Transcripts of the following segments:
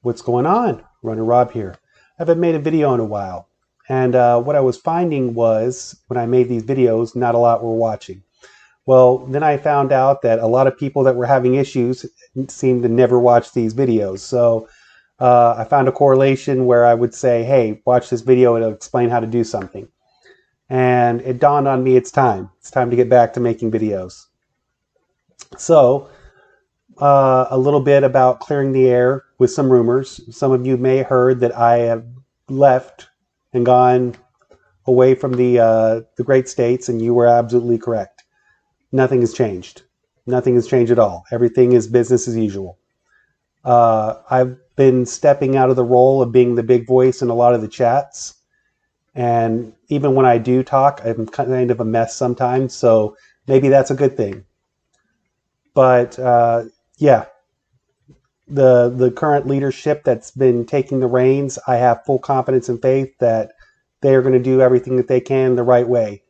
What's going on? Runner Rob here. I haven't made a video in a while. And what I was finding was, when I made these videos, not a lot were watching. Well, then I found out that a lot of people that were having issues seemed to never watch these videos. So I found a correlation where I would say, hey, watch this video, it'll explain how to do something. And it dawned on me it's time. It's time to get back to making videos. So a little bit about clearing the air with some rumors. Some of you may have heard that I have left and gone away from the great states, and you were absolutely correct. Nothing has changed. Nothing has changed at all. Everything is business as usual. I've been stepping out of the role of being the big voice in a lot of the chats. And even when I do talk, I'm kind of a mess sometimes. So maybe that's a good thing. But yeah, the current leadership that's been taking the reins, I have full confidence and faith that they are going to do everything that they can the right way.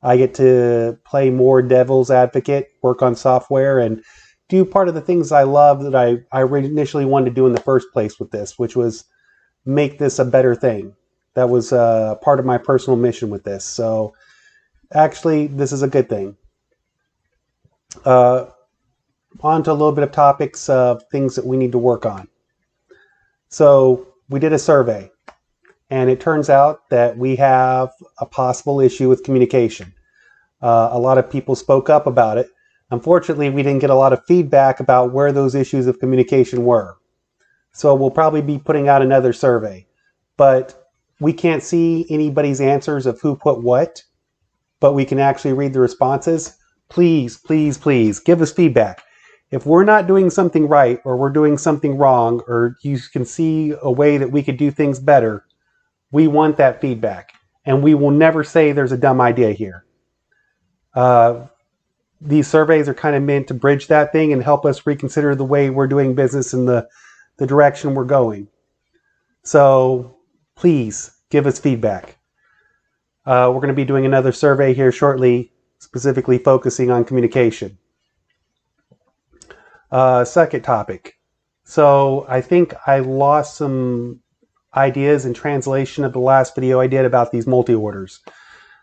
I get to play more devil's advocate, work on software, and do part of the things I love that I initially wanted to do in the first place with this, which was make this a better thing. That was part of my personal mission with this. So actually, this is a good thing. On to a little bit of topics of things that we need to work on. So we did a survey, and it turns out that we have a possible issue with communication. A lot of people spoke up about it. Unfortunately, we didn't get a lot of feedback about where those issues of communication were. So we'll probably be putting out another survey. But we can't see anybody's answers of who put what, but we can actually read the responses. Please, please, please give us feedback. If we're not doing something right, or we're doing something wrong, or you can see a way that we could do things better, we want that feedback. And we will never say there's a dumb idea here. These surveys are kind of meant to bridge that thing and help us reconsider the way we're doing business and the direction we're going. So please give us feedback. We're going to be doing another survey here shortly, specifically focusing on communication. Second topic. So I think I lost some ideas in translation of the last video I did about these multi-orders.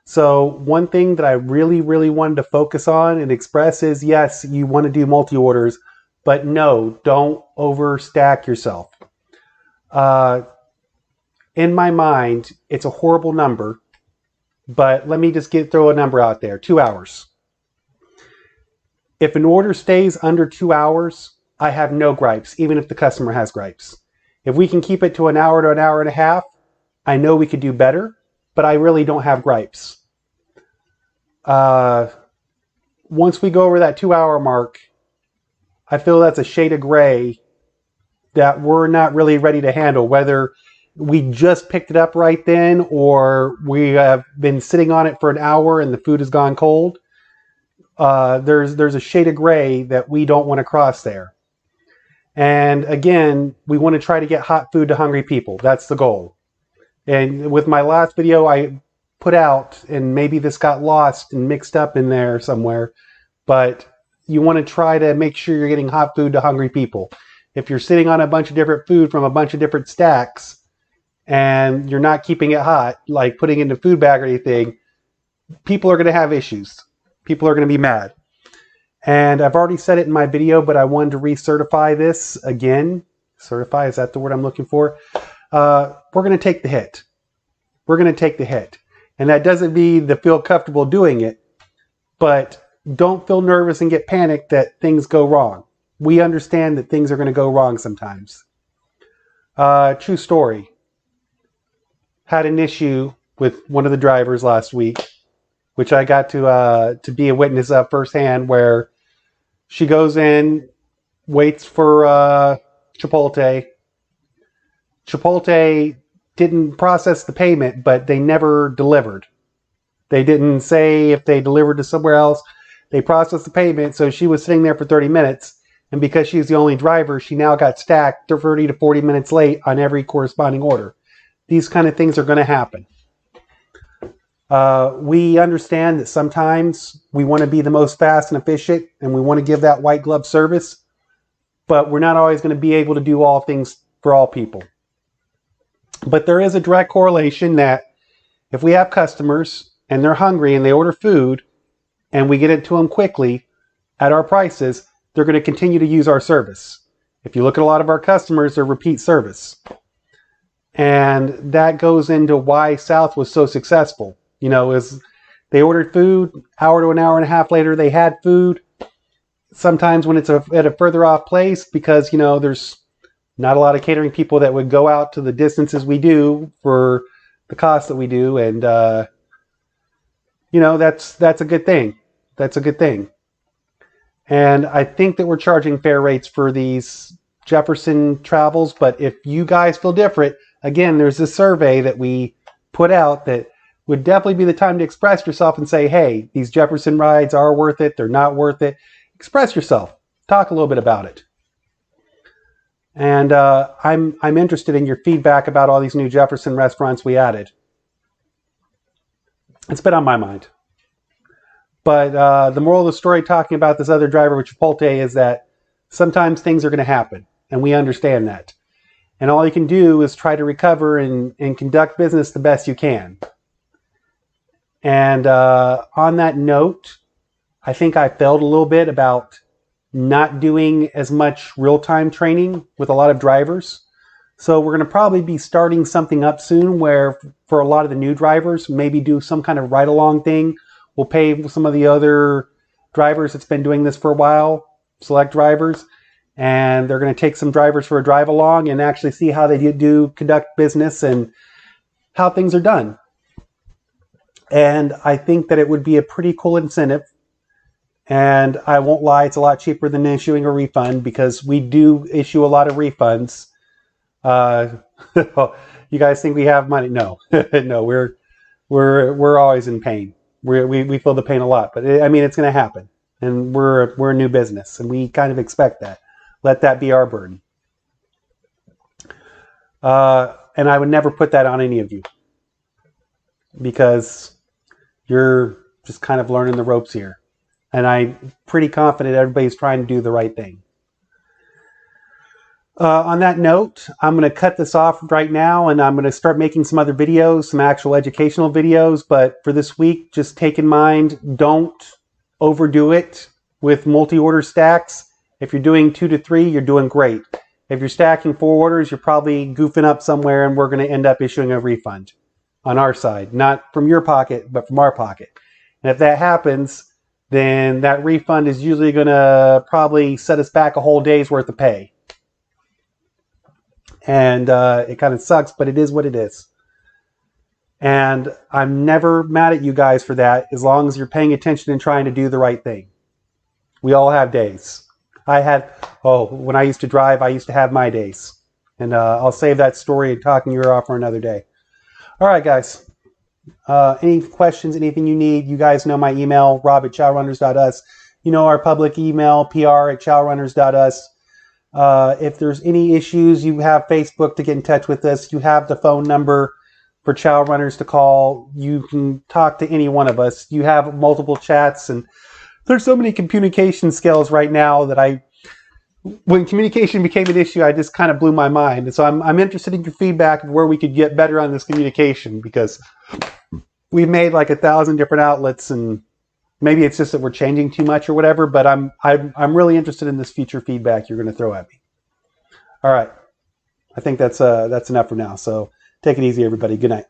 So one thing that I really, really wanted to focus on and express is, yes, you want to do multi-orders, but no, don't overstack yourself. In my mind, it's a horrible number, but let me just throw a number out there, 2 hours. If an order stays under 2 hours, I have no gripes, even if the customer has gripes. If we can keep it to an hour to an hour and a half, I know we could do better, but I really don't have gripes. Once we go over that 2 hour mark, I feel that's a shade of gray that we're not really ready to handle, whether we just picked it up right then or we have been sitting on it for an hour and the food has gone cold. There's a shade of gray that we don't want to cross there. And again, we want to try to get hot food to hungry people. That's the goal. And with my last video I put out, and maybe this got lost and mixed up in there somewhere, but you want to try to make sure you're getting hot food to hungry people. If you're sitting on a bunch of different food from a bunch of different stacks and you're not keeping it hot, like putting it in a food bag or anything, people are going to have issues. People are going to be mad. And I've already said it in my video, but I wanted to recertify this again. Certify, is that the word I'm looking for? We're going to take the hit. We're going to take the hit. And that doesn't mean to feel comfortable doing it, but don't feel nervous and get panicked that things go wrong. We understand that things are going to go wrong sometimes. True story. Had an issue with one of the drivers last week, which I got to be a witness of firsthand, where she goes in, waits for Chipotle. Chipotle didn't process the payment, but they never delivered. They didn't say if they delivered to somewhere else. They processed the payment, so she was sitting there for 30 minutes, and because she's the only driver, she now got stacked 30 to 40 minutes late on every corresponding order. These kind of things are going to happen. We understand that sometimes we want to be the most fast and efficient, and we want to give that white glove service, but we're not always going to be able to do all things for all people. But there is a direct correlation that if we have customers and they're hungry and they order food and we get it to them quickly at our prices, they're going to continue to use our service. If you look at a lot of our customers, they're repeat service. And that goes into why South was so successful. You know, is they ordered food, hour to an hour and a half later, they had food. Sometimes when it's at a further off place, because, you know, there's not a lot of catering people that would go out to the distances we do for the cost that we do. And, you know, that's a good thing. That's a good thing. And I think that we're charging fair rates for these Jefferson travels. But if you guys feel different, again, there's this survey that we put out that would definitely be the time to express yourself and say, hey, these Jefferson rides are worth it. They're not worth it. Express yourself. Talk a little bit about it. And I'm interested in your feedback about all these new Jefferson restaurants we added. It's been on my mind. But the moral of the story talking about this other driver with Chipotle is that sometimes things are going to happen, and we understand that. And all you can do is try to recover and conduct business the best you can. And on that note, I think I failed a little bit about not doing as much real-time training with a lot of drivers. So we're going to probably be starting something up soon where for a lot of the new drivers, maybe do some kind of ride-along thing. We'll pay some of the other drivers that's been doing this for a while, select drivers, and they're going to take some drivers for a drive along and actually see how they do conduct business and how things are done. And I think that it would be a pretty cool incentive. And I won't lie, it's a lot cheaper than issuing a refund because we do issue a lot of refunds. You guys think we have money? No, no, we're always in pain. We feel the pain a lot, but I mean, it's going to happen. And we're a new business, and we kind of expect that. Let that be our burden. And I would never put that on any of you because you're just kind of learning the ropes here. And I'm pretty confident everybody's trying to do the right thing. On that note, I'm going to cut this off right now, and I'm going to start making some other videos, some actual educational videos. But for this week, just take in mind, don't overdo it with multi-order stacks. If you're doing 2 to 3, you're doing great. If you're stacking 4 orders, you're probably goofing up somewhere, and we're going to end up issuing a refund on our side. Not from your pocket, but from our pocket. And if that happens, then that refund is usually going to probably set us back a whole day's worth of pay. And it kind of sucks, but it is what it is. And I'm never mad at you guys for that, as long as you're paying attention and trying to do the right thing. We all have days. When I used to drive, I used to have my days. And I'll save that story and talking you off for another day. All right, guys. Any questions, anything you need, you guys know my email, rob@chowrunners.us. You know our public email, pr@chowrunners.us. If there's any issues, you have Facebook to get in touch with us. You have the phone number for Chow Runners to call. You can talk to any one of us. You have multiple chats, and there's so many communication skills right now that when communication became an issue, I just kind of blew my mind. And so I'm interested in your feedback of where we could get better on this communication, because we've made like 1,000 different outlets, and maybe it's just that we're changing too much or whatever, but I'm really interested in this future feedback you're going to throw at me. All right. I think that's enough for now. So take it easy, everybody. Good night.